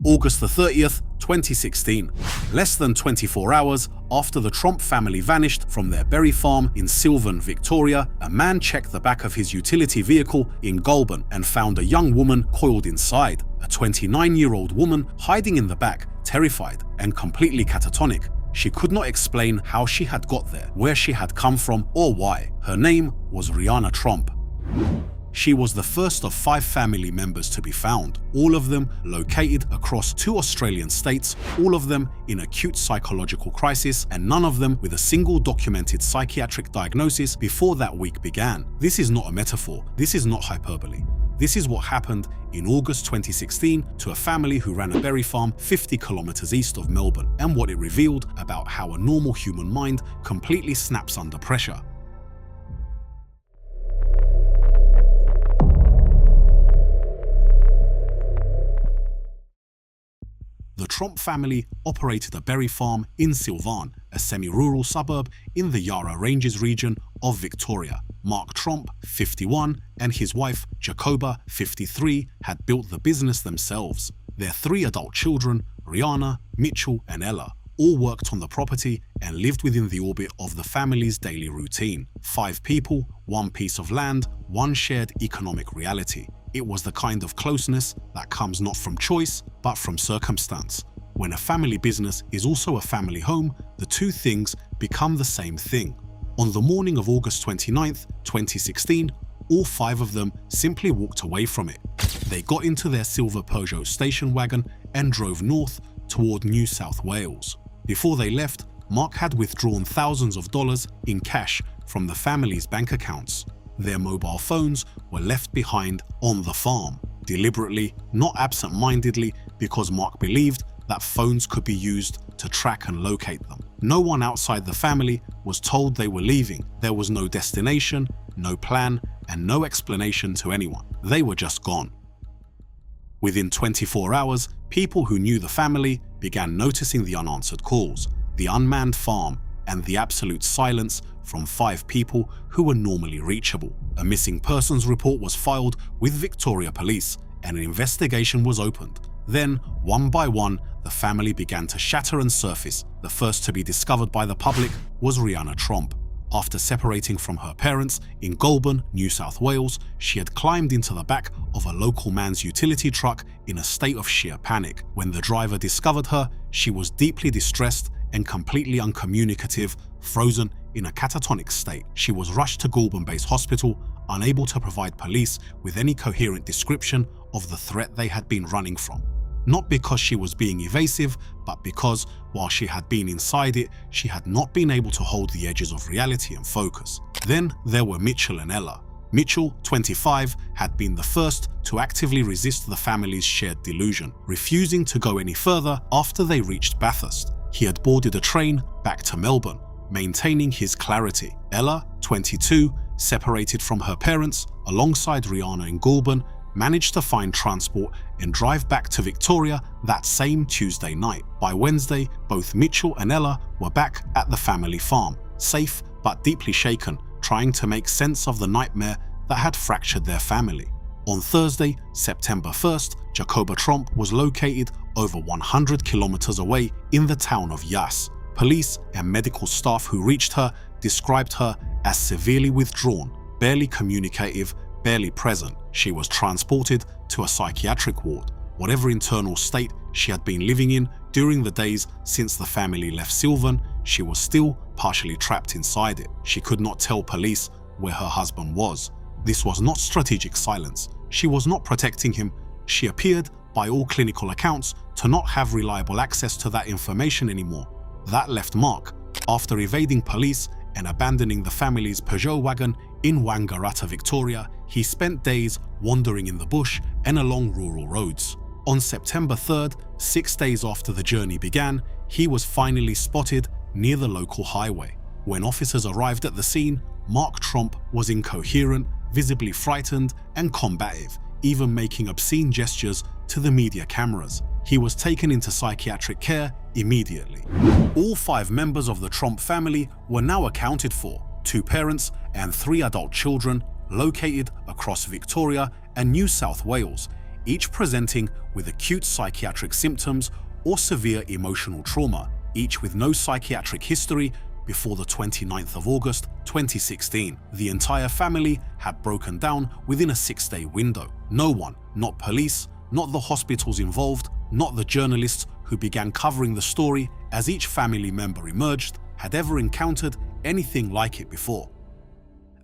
August the 30th, 2016. Less than 24 hours after the Tromp family vanished from their berry farm in Sylvan, Victoria, a man checked the back of his utility vehicle in Goulburn and found a young woman coiled inside. A 29-year-old woman hiding in the back, terrified and completely catatonic. She could not explain how she had got there, where she had come from, or why. Her name was Tromp. She was the first of 5 family members to be found, all of them located across 2 Australian states, all of them in acute psychological crisis, and none of them with a single documented psychiatric diagnosis before that week began. This is not a metaphor, this is not hyperbole. This is what happened in August 2016 to a family who ran a berry farm 50 kilometers east of Melbourne, and what it revealed about how a normal human mind completely snaps under pressure. The Tromp family operated a berry farm in Sylvan, a semi-rural suburb in the Yarra Ranges region of Victoria. Mark Tromp, 51, and his wife, Jacoba, 53, had built the business themselves. Their 3 adult children, Rihanna, Mitchell, and Ella, all worked on the property and lived within the orbit of the family's daily routine. 5 people, 1 piece of land, 1 shared economic reality. It was the kind of closeness that comes not from choice, but from circumstance. When a family business is also a family home, the 2 things become the same thing. On the morning of August 29th, 2016, all 5 of them simply walked away from it. They got into their silver Peugeot station wagon and drove north toward New South Wales. Before they left, Mark had withdrawn thousands of dollars in cash from the family's bank accounts. Their mobile phones were left behind on the farm, deliberately, not absent-mindedly, because Mark believed that phones could be used to track and locate them. No one outside the family was told they were leaving. There was no destination, no plan, and no explanation to anyone. They were just gone. Within 24 hours, people who knew the family began noticing the unanswered calls, the unmanned farm, and the absolute silence from 5 people who were normally reachable. A missing persons report was filed with Victoria Police and an investigation was opened. Then, one by one, the family began to shatter and surface. The first to be discovered by the public was Tromp. After separating from her parents in Goulburn, New South Wales, she had climbed into the back of a local man's utility truck in a state of sheer panic. When the driver discovered her, she was deeply distressed and completely uncommunicative, frozen in a catatonic state. She was rushed to Goulburn-based hospital, unable to provide police with any coherent description of the threat they had been running from. Not because she was being evasive, but because, while she had been inside it, she had not been able to hold the edges of reality and focus. Then there were Mitchell and Ella. Mitchell, 25, had been the first to actively resist the family's shared delusion, refusing to go any further after they reached Bathurst. He had boarded a train back to Melbourne, maintaining his clarity. Ella, 22, separated from her parents alongside Rihanna in Goulburn, managed to find transport and drive back to Victoria that same Tuesday night. By Wednesday, both Mitchell and Ella were back at the family farm, safe but deeply shaken, trying to make sense of the nightmare that had fractured their family. On Thursday, September 1st, Jacoba Tromp was located over 100 kilometers away in the town of Yass. Police and medical staff who reached her described her as severely withdrawn, barely communicative, barely present. She was transported to a psychiatric ward. Whatever internal state she had been living in during the days since the family left Sylvan, she was still partially trapped inside it. She could not tell police where her husband was. This was not strategic silence. She was not protecting him. She appeared, by all clinical accounts, to not have reliable access to that information anymore. That left Mark. After evading police and abandoning the family's Peugeot wagon in Wangaratta, Victoria, he spent days wandering in the bush and along rural roads. On September 3rd, 6 days after the journey began, he was finally spotted near the local highway. When officers arrived at the scene, Mark Tromp was incoherent, visibly frightened and combative, even making obscene gestures to the media cameras. He was taken into psychiatric care immediately. All 5 members of the Tromp family were now accounted for, 2 parents and 3 adult children located across Victoria and New South Wales each presenting with acute psychiatric symptoms or severe emotional trauma, each with no psychiatric history before the 29th of August 2016. The entire family had broken down within a 6-day window. No one, not police, not the hospitals involved, not the journalists who began covering the story as each family member emerged, had ever encountered anything like it before.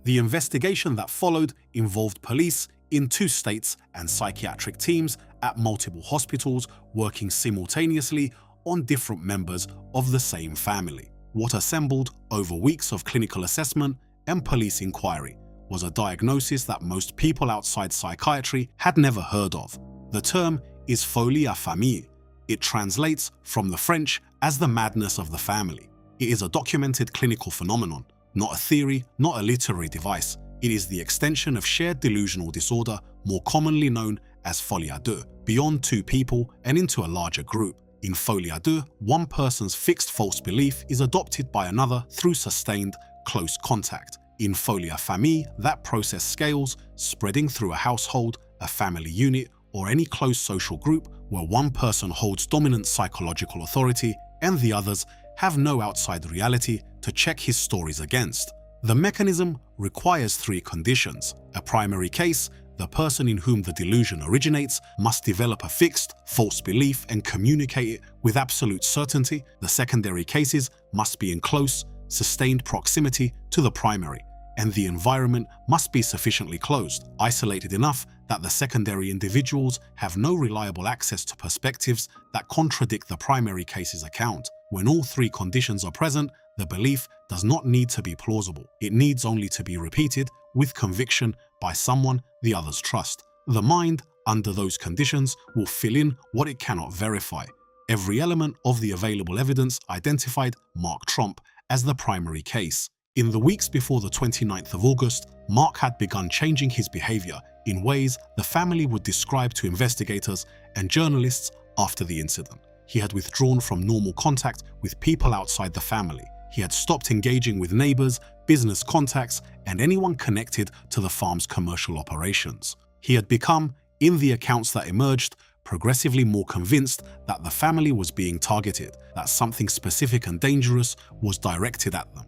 The investigation that followed involved police in 2 states and psychiatric teams at multiple hospitals working simultaneously on different members of the same family. What assembled over weeks of clinical assessment and police inquiry was a diagnosis that most people outside psychiatry had never heard of. The term is Folie à famille. It translates from the French as the madness of the family. It is a documented clinical phenomenon, not a theory, not a literary device. It is the extension of shared delusional disorder, more commonly known as folie à deux, beyond 2 people and into a larger group. In folie à deux, one person's fixed false belief is adopted by another through sustained, close contact. In folie à famille, that process scales, spreading through a household, a family unit, or any close social group where one person holds dominant psychological authority and the others have no outside reality to check his stories against. The mechanism requires 3 conditions. A primary case, the person in whom the delusion originates must develop a fixed, false belief and communicate it with absolute certainty. The secondary cases must be in close, sustained proximity to the primary, and the environment must be sufficiently closed, isolated enough that the secondary individuals have no reliable access to perspectives that contradict the primary case's account. When all 3 conditions are present, the belief does not need to be plausible. It needs only to be repeated with conviction by someone the others trust. The mind, under those conditions, will fill in what it cannot verify. Every element of the available evidence identified Mark Tromp as the primary case. In the weeks before the 29th of August, Mark had begun changing his behavior in ways the family would describe to investigators and journalists after the incident. He had withdrawn from normal contact with people outside the family. He had stopped engaging with neighbors, business contacts, and anyone connected to the farm's commercial operations. He had become, in the accounts that emerged, progressively more convinced that the family was being targeted, that something specific and dangerous was directed at them.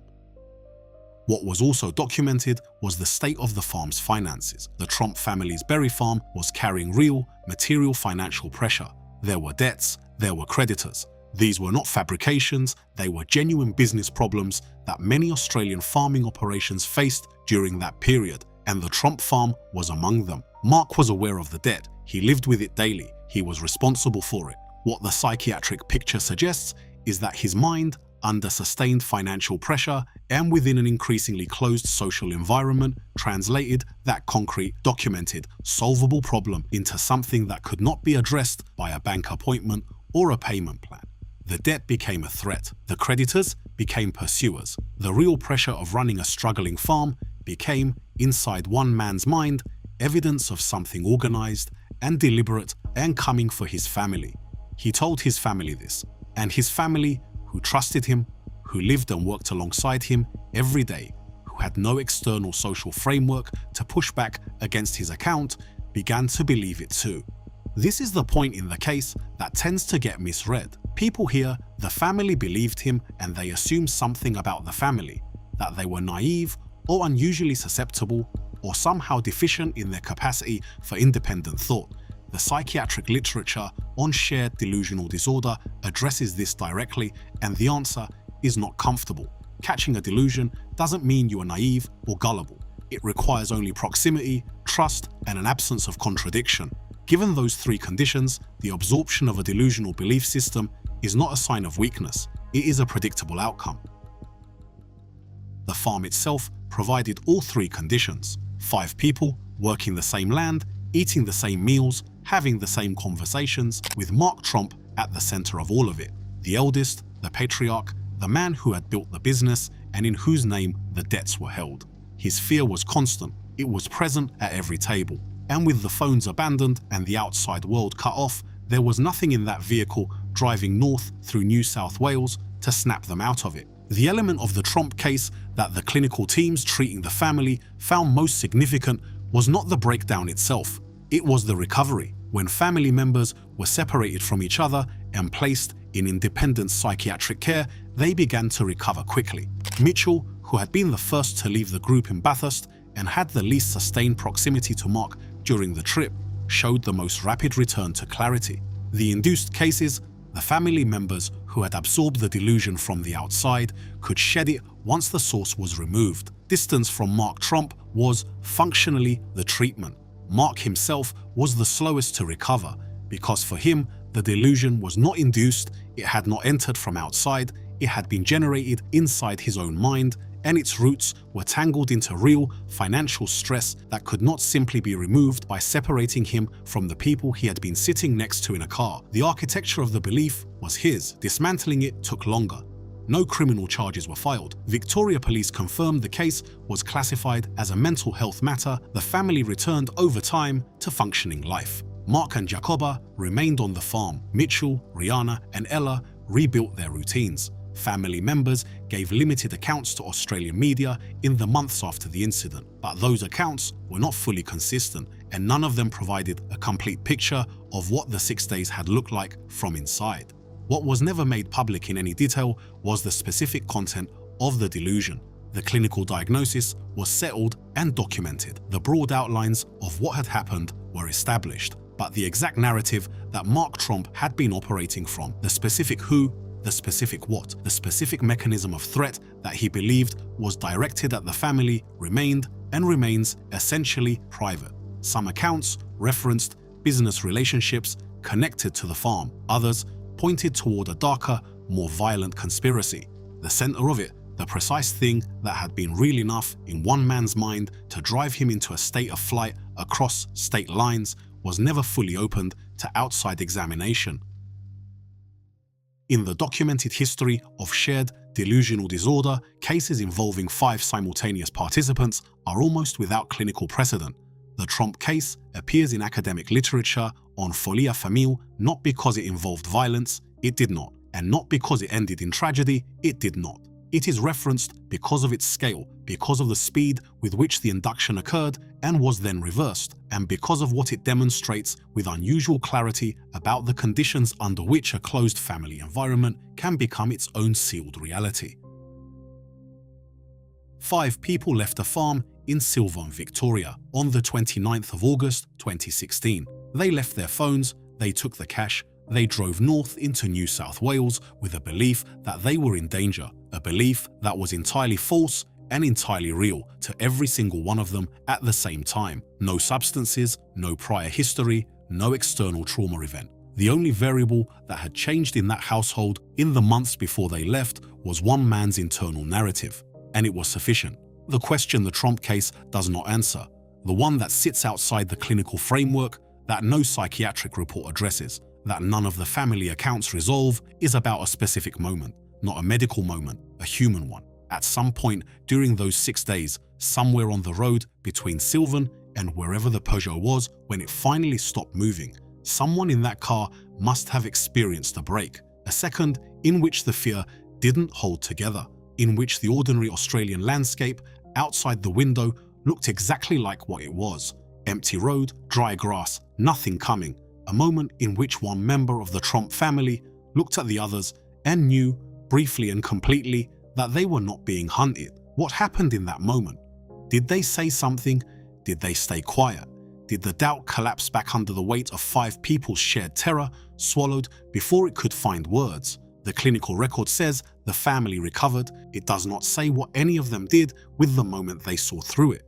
What was also documented was the state of the farm's finances. The Tromp family's berry farm was carrying real, material financial pressure. There were debts, there were creditors. These were not fabrications, they were genuine business problems that many Australian farming operations faced during that period, and the Tromp farm was among them. Mark was aware of the debt, he lived with it daily, he was responsible for it. What the psychiatric picture suggests is that his mind, under sustained financial pressure and within an increasingly closed social environment, translated that concrete, documented, solvable problem into something that could not be addressed by a bank appointment or a payment plan. The debt became a threat. The creditors became pursuers. The real pressure of running a struggling farm became, inside one man's mind, evidence of something organized and deliberate and coming for his family. He told his family this, and his family, who trusted him, who lived and worked alongside him every day, who had no external social framework to push back against his account, began to believe it too. This is the point in the case that tends to get misread. People hear the family believed him and they assume something about the family, that they were naive or unusually susceptible or somehow deficient in their capacity for independent thought. The psychiatric literature on shared delusional disorder addresses this directly, and the answer is not comfortable. Catching a delusion doesn't mean you are naive or gullible. It requires only proximity, trust, and an absence of contradiction. Given those 3 conditions, the absorption of a delusional belief system is not a sign of weakness, it is a predictable outcome. The farm itself provided all 3 conditions. 5 people working the same land, eating the same meals, having the same conversations, with Mark Tromp at the center of all of it. The eldest, the patriarch, the man who had built the business and in whose name the debts were held. His fear was constant, it was present at every table. And with the phones abandoned and the outside world cut off, there was nothing in that vehicle driving north through New South Wales to snap them out of it. The element of the Tromp case that the clinical teams treating the family found most significant was not the breakdown itself, it was the recovery. When family members were separated from each other and placed in independent psychiatric care, they began to recover quickly. Mitchell, who had been the first to leave the group in Bathurst and had the least sustained proximity to Mark during the trip, showed the most rapid return to clarity. The induced cases, the family members who had absorbed the delusion from the outside could shed it once the source was removed. Distance from Mark Tromp was functionally the treatment. Mark himself was the slowest to recover because for him, the delusion was not induced, it had not entered from outside, it had been generated inside his own mind, and its roots were tangled into real financial stress that could not simply be removed by separating him from the people he had been sitting next to in a car. The architecture of the belief was his. Dismantling it took longer. No criminal charges were filed. Victoria Police confirmed the case was classified as a mental health matter. The family returned over time to functioning life. Mark and Jacoba remained on the farm. Mitchell, Rihanna, and Ella rebuilt their routines. Family members gave limited accounts to Australian media in the months after the incident, but those accounts were not fully consistent, and none of them provided a complete picture of what the 6 days had looked like from inside. What was never made public in any detail was the specific content of the delusion. The clinical diagnosis was settled and documented. The broad outlines of what had happened were established, but the exact narrative that Mark Tromp had been operating from, the specific who, the specific what, the specific mechanism of threat that he believed was directed at the family remained and remains essentially private. Some accounts referenced business relationships connected to the farm. Others pointed toward a darker, more violent conspiracy. The center of it, the precise thing that had been real enough in one man's mind to drive him into a state of flight across state lines, was never fully opened to outside examination. In the documented history of shared delusional disorder, cases involving 5 simultaneous participants are almost without clinical precedent. The Tromp case appears in academic literature on Folie, Famille not because it involved violence, it did not, and not because it ended in tragedy, it did not. It is referenced because of its scale, because of the speed with which the induction occurred and was then reversed, and because of what it demonstrates with unusual clarity about the conditions under which a closed family environment can become its own sealed reality. 5 people left a farm in Sylvan, Victoria, on the 29th of August 2016. They left their phones, they took the cash, they drove north into New South Wales with a belief that they were in danger, a belief that was entirely false and entirely real to every single one of them at the same time. No substances, no prior history, no external trauma event. The only variable that had changed in that household in the months before they left was one man's internal narrative, and it was sufficient. The question the Tromp case does not answer, the one that sits outside the clinical framework that no psychiatric report addresses, that none of the family accounts resolve, is about a specific moment, not a medical moment, a human one. At some point during those 6 days, somewhere on the road between Sylvan and wherever the Peugeot was when it finally stopped moving, someone in that car must have experienced a break, a second in which the fear didn't hold together, in which the ordinary Australian landscape outside the window looked exactly like what it was. Empty road, dry grass, nothing coming. A moment in which one member of the Tromp family looked at the others and knew, briefly and completely, that they were not being hunted. What happened in that moment? Did they say something? Did they stay quiet? Did the doubt collapse back under the weight of 5 people's shared terror, swallowed before it could find words? The clinical record says the family recovered. It does not say what any of them did with the moment they saw through it.